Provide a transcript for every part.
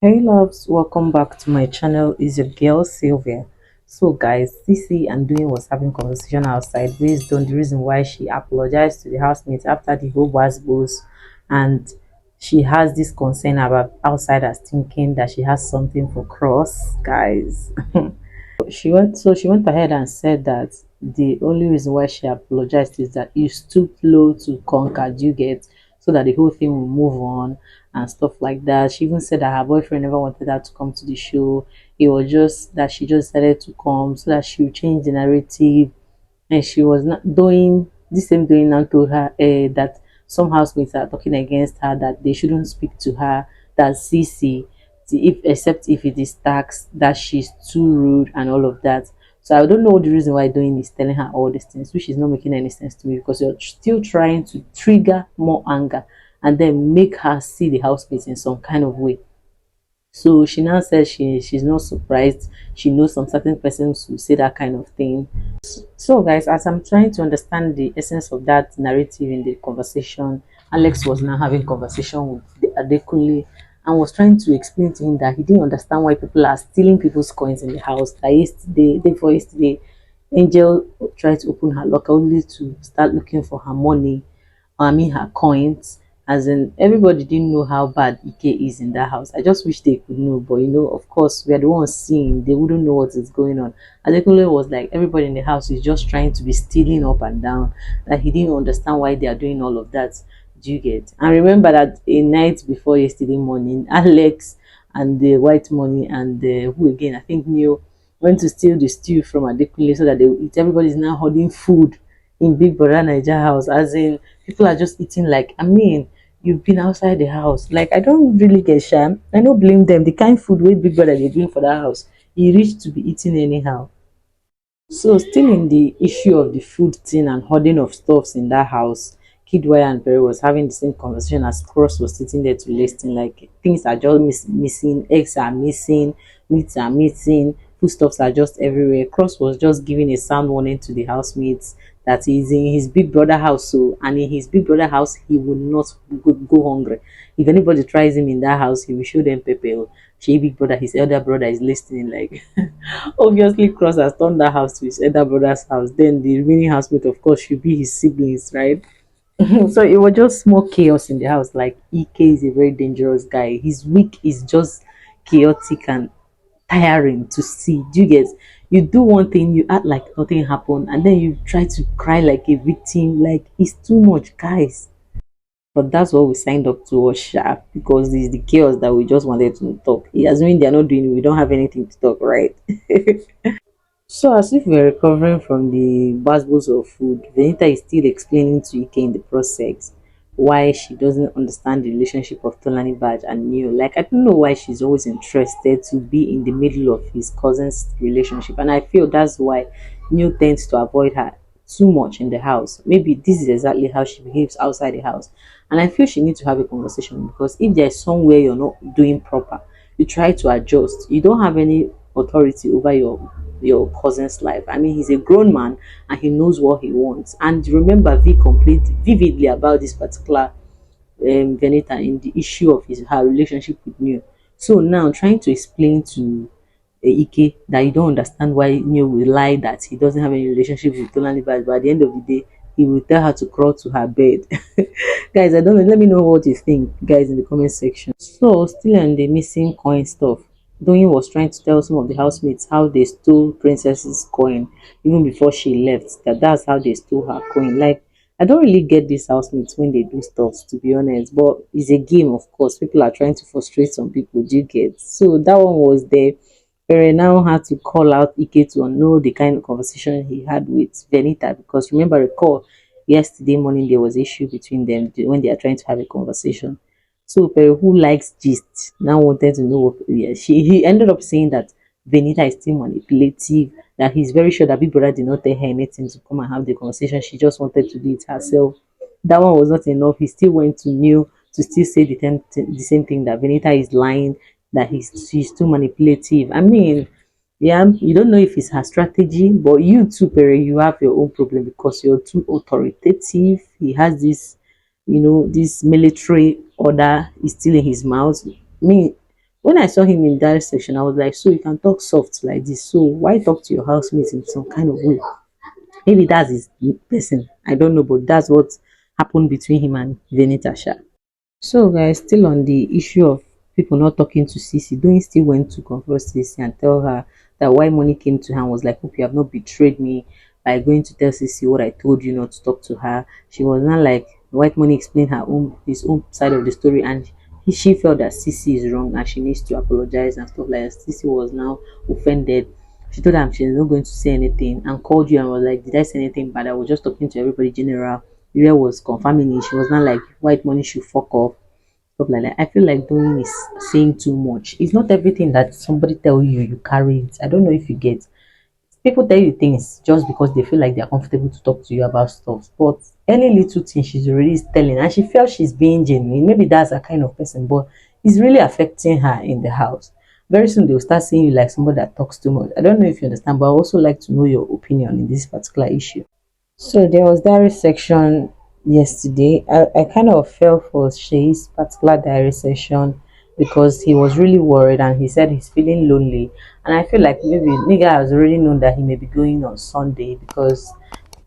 Hey loves, welcome back to my channel. Is your girl Sylvia. So guys, Cece and Doyin was having conversation outside based on the reason why she apologized to the housemates after the whole was, and she has this concern about outsiders thinking that she has something for Cross, guys. She went ahead and said that the only reason why she apologized is that you stooped low to conquer, do you get, so that the whole thing will move on and stuff like that. She even said that her boyfriend never wanted her to come to the show. It was just that she just decided to come so that she would change the narrative, and she was not doing the same. Doing now told her that some housemates are talking against her, that they shouldn't speak to her, that CC, if except if it is tax, that she's too rude and all of that. So I don't know the reason why Doing is telling her all these things, which is not making any sense to me, because you're still trying to trigger more anger and then make her see the housemates in some kind of way. So she now says she's not surprised. She knows some certain persons who say that kind of thing. So guys, as I'm trying to understand the essence of that narrative in the conversation, Alex was now having conversation with the Adekunle and was trying to explain to him that he didn't understand why people are stealing people's coins in the house. That yesterday, day before yesterday, Angel tried to open her locker only to start looking for her money, I mean her coins. As in, everybody didn't know how bad Ike is in that house. I just wish they could know, but of course, we are the ones seeing. They wouldn't know what is going on. Adekunle was like, everybody in the house is just trying to be stealing up and down. That he didn't understand why they are doing all of that. Do you get? And remember that a night before yesterday morning, Alex and the white money and who again? I think Neo went to steal the stew from Adekunle so that they would eat. Everybody is now hoarding food in Big Brother NAIJA house. As in, people are just eating like, I mean, you've been outside the house. Like, I don't really get sham. I don't blame them. The kind food with Big Brother they're doing for that house, he reached to be eating anyhow. So still in the issue of the food thing and hoarding of stuffs in that house, Kidwire and Perry was having the same conversation as Cross was sitting there to listen. Like, things are just missing, eggs are missing, meats are missing, foodstuffs are just everywhere. Cross was just giving a sound warning to the housemates that he's in his big brother house, so, and in his big brother house he will not go hungry. If anybody tries him in that house, he will show them pepper. She big brother, his elder brother is listening. Like, obviously, Cross has turned that house to his elder brother's house. Then the remaining housemate, of course, should be his siblings, right? So it was just more chaos in the house. Like, Ike is a very dangerous guy. His week is just chaotic and tiring to see. Do you get? You do one thing, you act like nothing happened, and then you try to cry like a victim. Like, it's too much, guys. But that's what we signed up to watch, sharp, because it's the chaos that we just wanted to talk. It doesn't mean they're not doing it. We don't have anything to talk, right? So, as if we're recovering from the basbos of food, Venita is still explaining to Ike in the process why she doesn't understand the relationship of Tolani Badge and Neo. Like, I don't know why she's always interested to be in the middle of his cousin's relationship, and I feel that's why Neo tends to avoid her too much in the house. Maybe this is exactly how she behaves outside the house, and I feel she needs to have a conversation, because if there's somewhere you're not doing proper, you try to adjust. You don't have any authority over your cousin's life. I mean, he's a grown man and he knows what he wants. And remember, V complained vividly about this particular Venita in the issue of her relationship with Neo. So now, trying to explain to Ike that you don't understand why Neo will lie that he doesn't have any relationship with Tolani, but at the end of the day, he will tell her to crawl to her bed. Guys, I don't know. Let me know what you think, guys, in the comment section. So, still on the missing coin stuff, Doyin was trying to tell some of the housemates how they stole Princess's coin even before she left. That's how they stole her coin. Like, I don't really get these housemates when they do stuff, to be honest. But it's a game, of course. People are trying to frustrate some people. Do you get? So that one was there. Pere now had to call out Ike to know the kind of conversation he had with Venita, because remember, recall yesterday morning there was issue between them when they are trying to have a conversation. So Pere, who likes gist, now wanted to know. Yeah, he ended up saying that Venita is still manipulative, that he's very sure that Big Brother did not tell her anything to come and have the conversation. She just wanted to do it herself. That one was not enough. He still went to New to still say the same thing, that Venita is lying, that she's too manipulative. I mean, yeah, you don't know if it's her strategy, but you too, Pere, you have your own problem because you're too authoritative. He has this, this military order is still in his mouth. I mean, When I saw him in that section, I was like, so you can talk soft like this. So why talk to your housemates in some kind of way? Maybe that's his person. I don't know, but that's what happened between him and Venita Sha. So guys, still on the issue of people not talking to Sisi, Doyin still went to confront Sisi and tell her that why money came to her and was like, hope you have not betrayed me by going to tell Sisi what I told you not to talk to her. She was not like white money explained her own his own side of the story, and she felt that Sisi is wrong and she needs to apologize and stuff like that. Sisi was now offended. She told him she's not going to say anything and called you and was like, did I say anything bad? I was just talking to everybody general. Uriel was confirming it. She was not like white money should fuck off, stuff like that. I feel like Doyin is saying too much. It's not everything that somebody tell you you carry it. I don't know if you get. People tell you things just because they feel like they're comfortable to talk to you about stuff. But any little thing she's already telling, and she feels she's being genuine. Maybe that's a kind of person, but it's really affecting her in the house. Very soon they'll start seeing you like somebody that talks too much. I don't know if you understand, but I also like to know your opinion in this particular issue. So there was diary section yesterday. I kind of fell for Shei's particular diary session because he was really worried and he said he's feeling lonely. And I feel like maybe nigga has already known that he may be going on Sunday because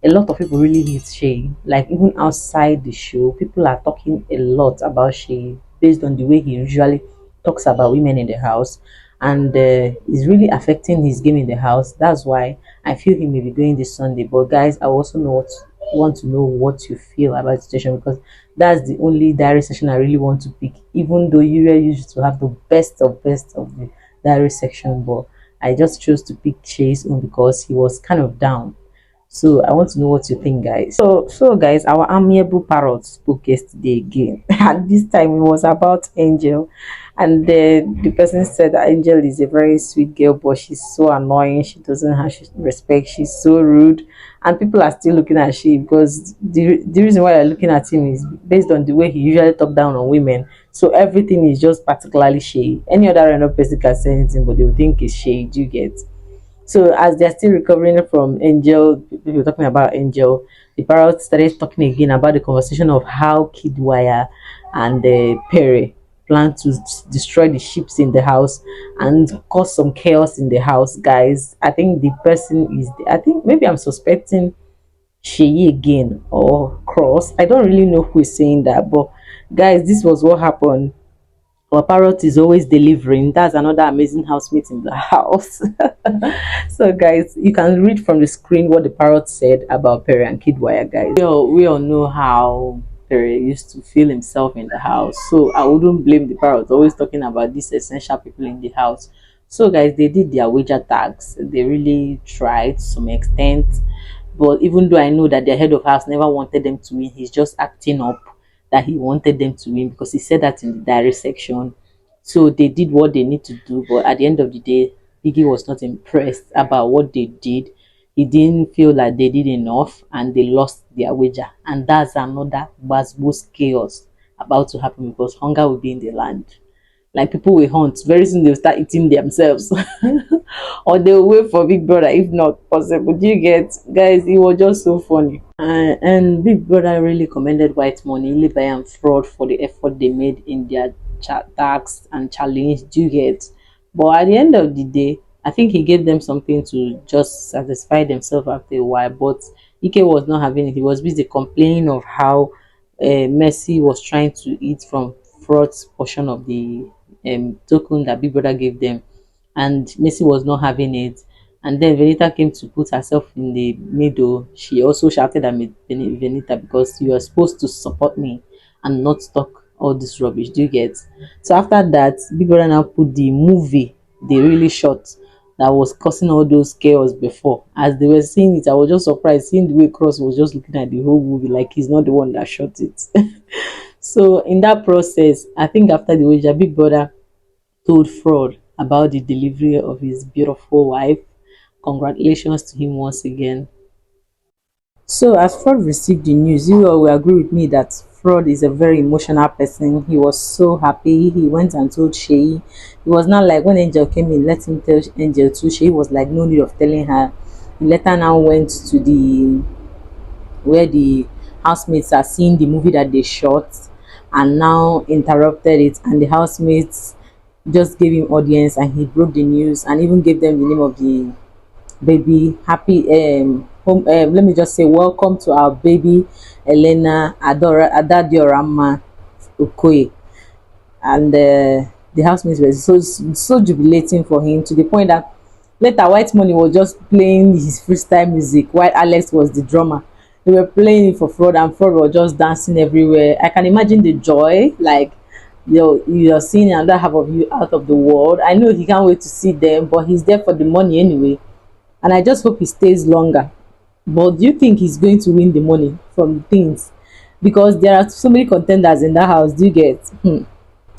a lot of people really hate Shay. Like even outside the show, people are talking a lot about Shay based on the way he usually talks about women in the house, and it's really affecting his game in the house. That's why I feel he may be going this Sunday. But guys, I also want to know what you feel about the situation because that's the only diary session I really want to pick. Even though you really used to have the best of the diary section, but I just chose to pick Shay's own because he was kind of down. So I want to know what you think, guys. So guys, our amiable parrot spoke yesterday again, and this time it was about Angel, and the person said that Angel is a very sweet girl, but she's so annoying. She doesn't have respect. She's so rude, and people are still looking at she because the reason why they're looking at him is based on the way he usually talk down on women. So everything is just particularly shady. Any other random person can say anything, but they will think it's shady. Do you get? So as they're still recovering from Angel, people were talking about Angel, the parrot started talking again about the conversation of how Kidwire and Pere plan to destroy the ships in the house and cause some chaos in the house. Guys, I think the person is, I think maybe I'm suspecting Sheyi again or Cross. I don't really know who is saying that, but guys, this was what happened. Our parrot is always delivering. That's another amazing housemate in the house. So guys, you can read from the screen what the parrot said about Perry and Kidwire. Guys, we all know how Perry used to feel himself in the house, so I wouldn't blame the parrot always talking about these essential people in the house. So guys, they did their wager tags. They really tried to some extent, but even though I know that the head of house never wanted them to win, he's just acting up that he wanted them to win because he said that in the diary section. So they did what they need to do, but at the end of the day, Biggie was not impressed about what they did. He didn't feel like they did enough and they lost their wager. And that's another Basbo's chaos about to happen because hunger will be in the land. Like people will hunt. Very soon they'll start eating themselves. Or they'll wait for Big Brother if not possible. Do you get? Guys, it was just so funny. And Big Brother really commended White Money, Levi and Frodd for the effort they made in their tax and challenge. Do you get? But at the end of the day, I think he gave them something to just satisfy themselves after a while. But Ike was not having it. He was busy complaining of how Mercy was trying to eat from Frodd's portion of the token that Big Brother gave them, and Mercy was not having it. And then Venita came to put herself in the middle. She also shouted at Venita because you are supposed to support me and not talk all this rubbish. Do you get? So after that, Big Brother now put the movie they really shot that was causing all those chaos before. As they were seeing it, I was just surprised seeing the way Cross was just looking at the whole movie like he's not the one that shot it. So in that process, I think after the wager, Big Brother told Frodd about the delivery of his beautiful wife. Congratulations to him once again. So as Frodd received the news, you all will agree with me that Frodd is a very emotional person. He was so happy. He went and told Shay. It was not like when Angel came in, let him tell Angel too. Shay was like, no need of telling her. He later now went to the where the housemates are seeing the movie that they shot and now interrupted it, and the housemates just gave him audience, and he broke the news and even gave them the name of the baby. Happy home, let me just say welcome to our baby Elena Adadiorama Okoye. And the housemates were so jubilating for him, to the point that later White Money was just playing his freestyle music while Alex was the drummer. They were playing it for Frodd, and Frodd was just dancing everywhere. I can imagine the joy, like you're seeing another half of you out of the world. I know he can't wait to see them, but he's there for the money anyway, and I just hope he stays longer. But do you think he's going to win the money from things? Because there are so many contenders in that house. Do you get?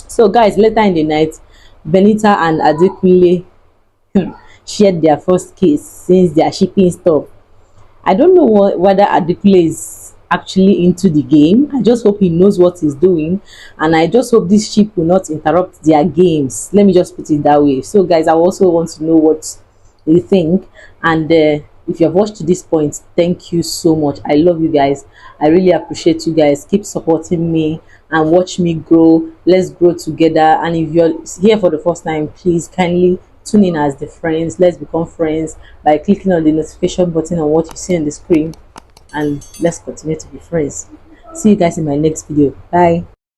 So guys, later in the night, Venita and Adekunle shared their first kiss since they are shipping stuff. I don't know whether Adekunle is actually into the game. I just hope he knows what he's doing, and I just hope this ship will not interrupt their games. Let me just put it that way. So guys, I also want to know what you think, and if you have watched to this point, thank you so much. I love you guys. I really appreciate you guys. Keep supporting me and watch me grow. Let's grow together. And if you're here for the first time, please kindly tune in as the friends. Let's become friends by clicking on the notification button on what you see on the screen, and let's continue to be friends. See you guys in my next video. Bye.